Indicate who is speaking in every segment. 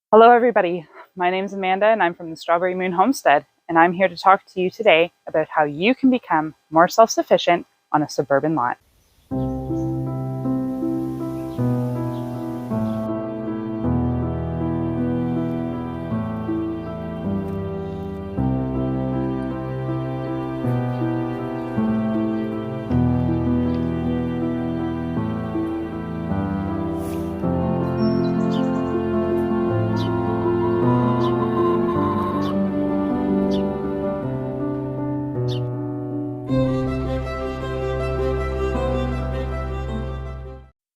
Speaker 1: Hello everybody, my name is Amanda and I'm from the Strawberry Moon Homestead, and I'm here to talk to you today about how you can become more self-sufficient on a suburban lot.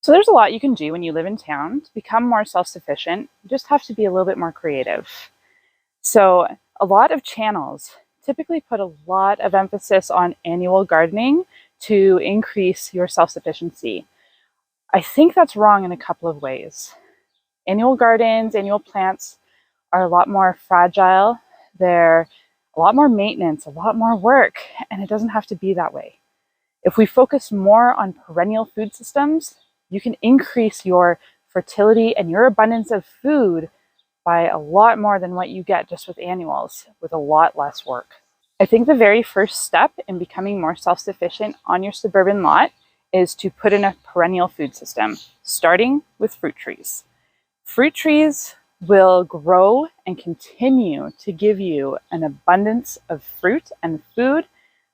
Speaker 1: So there's a lot you can do when you live in town to become more self-sufficient. You just have to be a little bit more creative. So a lot of channels typically put a lot of emphasis on annual gardening to increase your self-sufficiency. I think that's wrong in a couple of ways. Annual gardens, annual plants are a lot more fragile. They're a lot more maintenance, a lot more work, and it doesn't have to be that way. If we focus more on perennial food systems, you can increase your fertility and your abundance of food by a lot more than what you get just with annuals, with a lot less work. I think the very first step in becoming more self-sufficient on your suburban lot is to put in a perennial food system, starting with fruit trees. Fruit trees will grow and continue to give you an abundance of fruit and food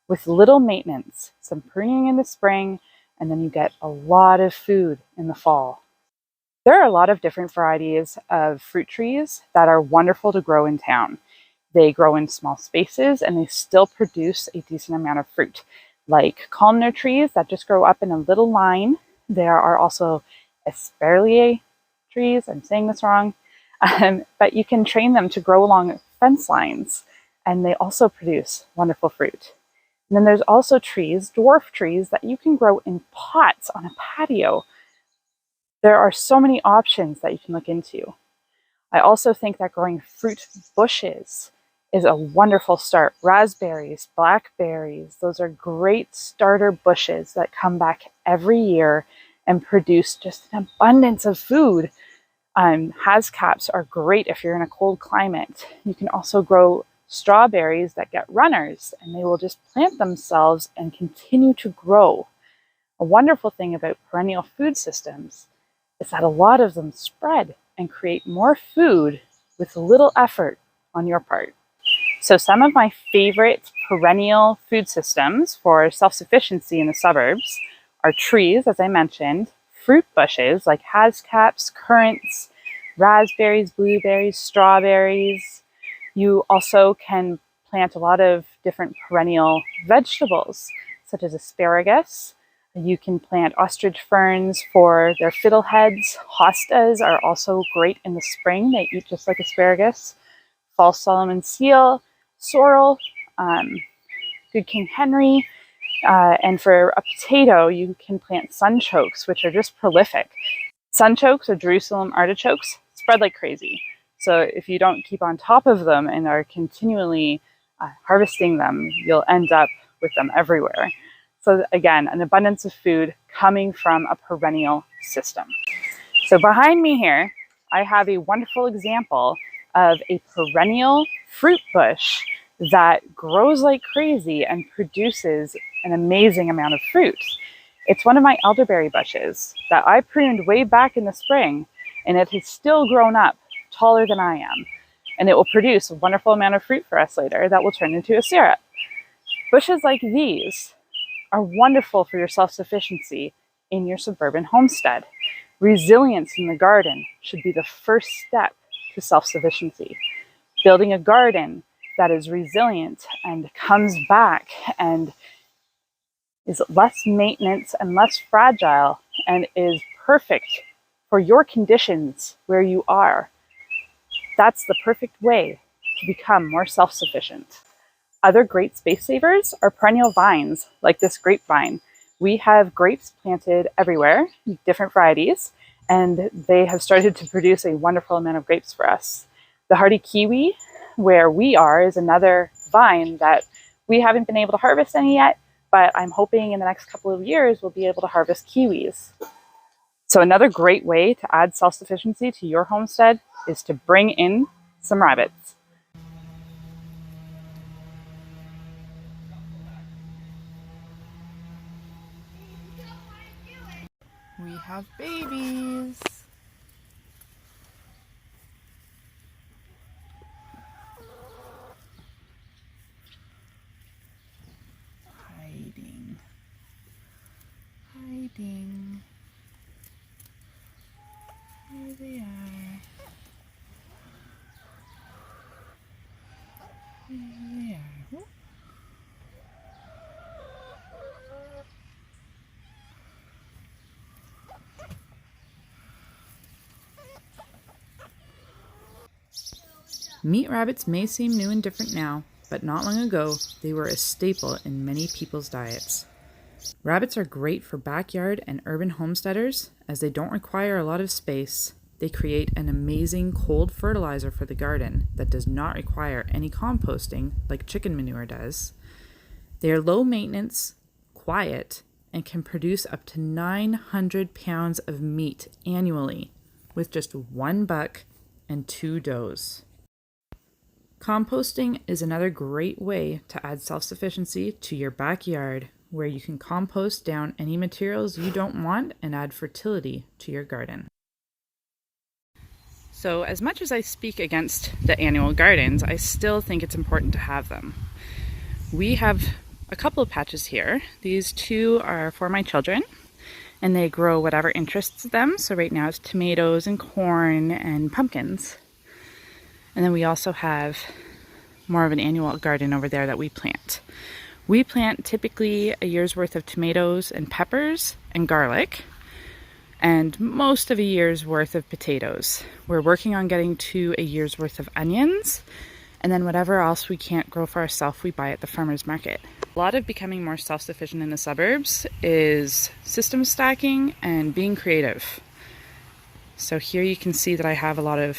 Speaker 1: with little maintenance, some pruning in the spring, and then you get a lot of food in the fall. There are a lot of different varieties of fruit trees that are wonderful to grow in town. They grow in small spaces and they still produce a decent amount of fruit, like columnar trees that just grow up in a little line. There are also espalier trees, I'm saying this wrong, but you can train them to grow along fence lines, and they also produce wonderful fruit. And then there's also trees, dwarf trees, that you can grow in pots on a patio. There are so many options that you can look into. I also think that growing fruit bushes is a wonderful start. Raspberries, blackberries, those are great starter bushes that come back every year and produce just an abundance of food. Hascaps are great if you're in a cold climate. You can also grow strawberries that get runners, and they will just plant themselves and continue to grow. A wonderful thing about perennial food systems is that a lot of them spread and create more food with little effort on your part. So some of my favorite perennial food systems for self-sufficiency in the suburbs are trees, as I mentioned, fruit bushes like hascaps, currants, raspberries, blueberries, strawberries. You also can plant a lot of different perennial vegetables, such as asparagus. You can plant ostrich ferns for their fiddleheads. Hostas are also great in the spring. They eat just like asparagus. False Solomon seal, sorrel, good King Henry. And for a potato, you can plant sunchokes, which are just prolific. Sunchokes or Jerusalem artichokes spread like crazy. So if you don't keep on top of them and are continually harvesting them, you'll end up with them everywhere. So again, an abundance of food coming from a perennial system. So behind me here, I have a wonderful example of a perennial fruit bush that grows like crazy and produces an amazing amount of fruit. It's one of my elderberry bushes that I pruned way back in the spring, and it has still grown up taller than I am. And it will produce a wonderful amount of fruit for us later that will turn into a syrup. Bushes like these are wonderful for your self-sufficiency in your suburban homestead. Resilience in the garden should be the first step to self-sufficiency. Building a garden that is resilient and comes back and is less maintenance and less fragile and is perfect for your conditions where you are. That's the perfect way to become more self-sufficient. Other great space savers are perennial vines, like this grapevine. We have grapes planted everywhere, different varieties, and they have started to produce a wonderful amount of grapes for us. The hardy kiwi, where we are, is another vine that we haven't been able to harvest any yet, but I'm hoping in the next couple of years we'll be able to harvest kiwis. So another great way to add self-sufficiency to your homestead is to bring in some rabbits.
Speaker 2: We have babies. Hiding. Hiding. There they are. There they are. Meat rabbits may seem new and different now, but not long ago, they were a staple in many people's diets. Rabbits are great for backyard and urban homesteaders as they don't require a lot of space. They create an amazing cold fertilizer for the garden that does not require any composting like chicken manure does. They are low maintenance, quiet, and can produce up to 900 pounds of meat annually with just 1 buck and 2 does. Composting is another great way to add self-sufficiency to your backyard, where you can compost down any materials you don't want and add fertility to your garden.
Speaker 1: So as much as I speak against the annual gardens, I still think it's important to have them. We have a couple of patches here. These 2 are for my children, and they grow whatever interests them. So right now it's tomatoes and corn and pumpkins. And then we also have more of an annual garden over there that we plant. We plant typically a year's worth of tomatoes and peppers and garlic, and most of a year's worth of potatoes. We're working on getting to a year's worth of onions, and then whatever else we can't grow for ourselves, we buy at the farmer's market. A lot of becoming more self-sufficient in the suburbs is system stacking and being creative. So here you can see that I have a lot of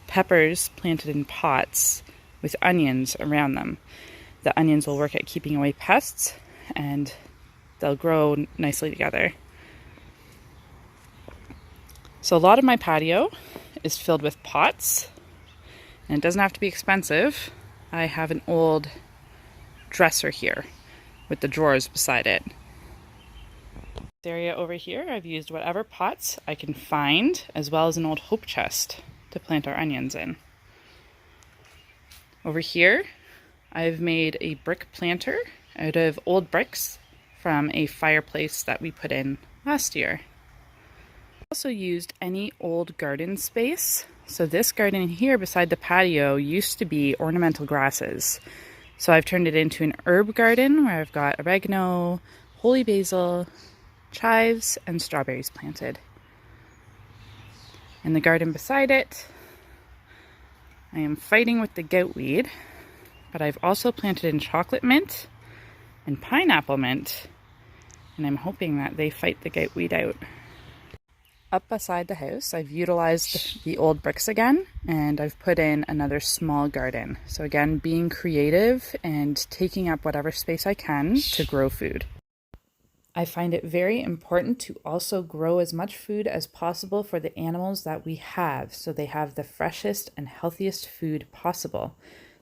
Speaker 1: peppers planted in pots with onions around them. The onions will work at keeping away pests, and they'll grow nicely together. So a lot of my patio is filled with pots, and it doesn't have to be expensive. I have an old dresser here with the drawers beside it. This area over here, I've used whatever pots I can find, as well as an old hope chest to plant our onions in. Over here, I've made a brick planter out of old bricks from a fireplace that we put in last year. I also used any old garden space. So this garden here beside the patio used to be ornamental grasses. So I've turned it into an herb garden where I've got oregano, holy basil, chives, and strawberries planted. In the garden beside it, I am fighting with the goutweed, but I've also planted in chocolate mint and pineapple mint, and I'm hoping that they fight the goutweed out. Up beside the house, I've utilized the old bricks again, and I've put in another small garden. So again, being creative and taking up whatever space I can to grow food. I find it very important to also grow as much food as possible for the animals that we have, so they have the freshest and healthiest food possible.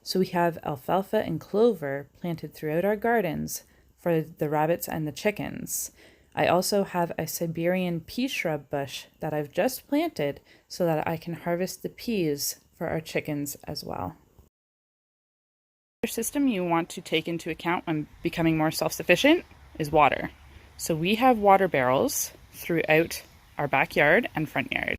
Speaker 1: So we have alfalfa and clover planted throughout our gardens for the rabbits and the chickens. I also have a Siberian pea shrub bush that I've just planted so that I can harvest the peas for our chickens as well. Another system you want to take into account when becoming more self-sufficient is water. So we have water barrels throughout our backyard and front yard.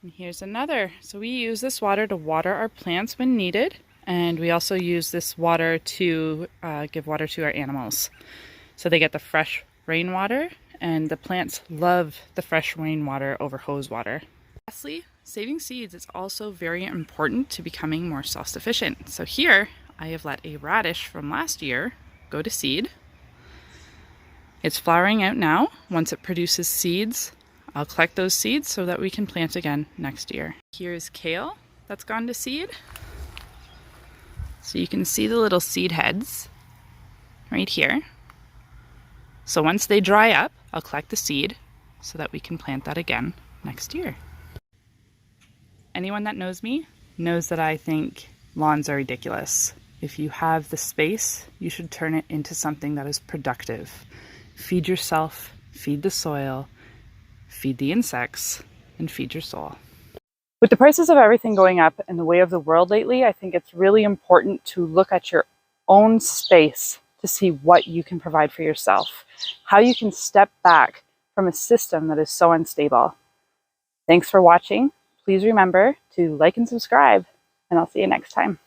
Speaker 1: And here's another. So we use this water to water our plants when needed, and we also use this water to give water to our animals. So they get the fresh rainwater, and the plants love the fresh rainwater over hose water. Lastly, saving seeds is also very important to becoming more self-sufficient. So here, I have let a radish from last year go to seed. It's flowering out now. Once it produces seeds, I'll collect those seeds so that we can plant again next year. Here's kale that's gone to seed. So you can see the little seed heads right here.
Speaker 2: So once they dry up, I'll collect the seed so that we can plant that again next year. Anyone that knows me knows that I think lawns are ridiculous. If you have the space, you should turn it into something that is productive. Feed yourself, feed the soil, feed the insects, and feed your soul.
Speaker 1: With the prices of everything going up and the way of the world lately, I think it's really important to look at your own space to see what you can provide for yourself, how you can step back from a system that is so unstable. Thanks for watching. Please remember to like and subscribe, and I'll see you next time.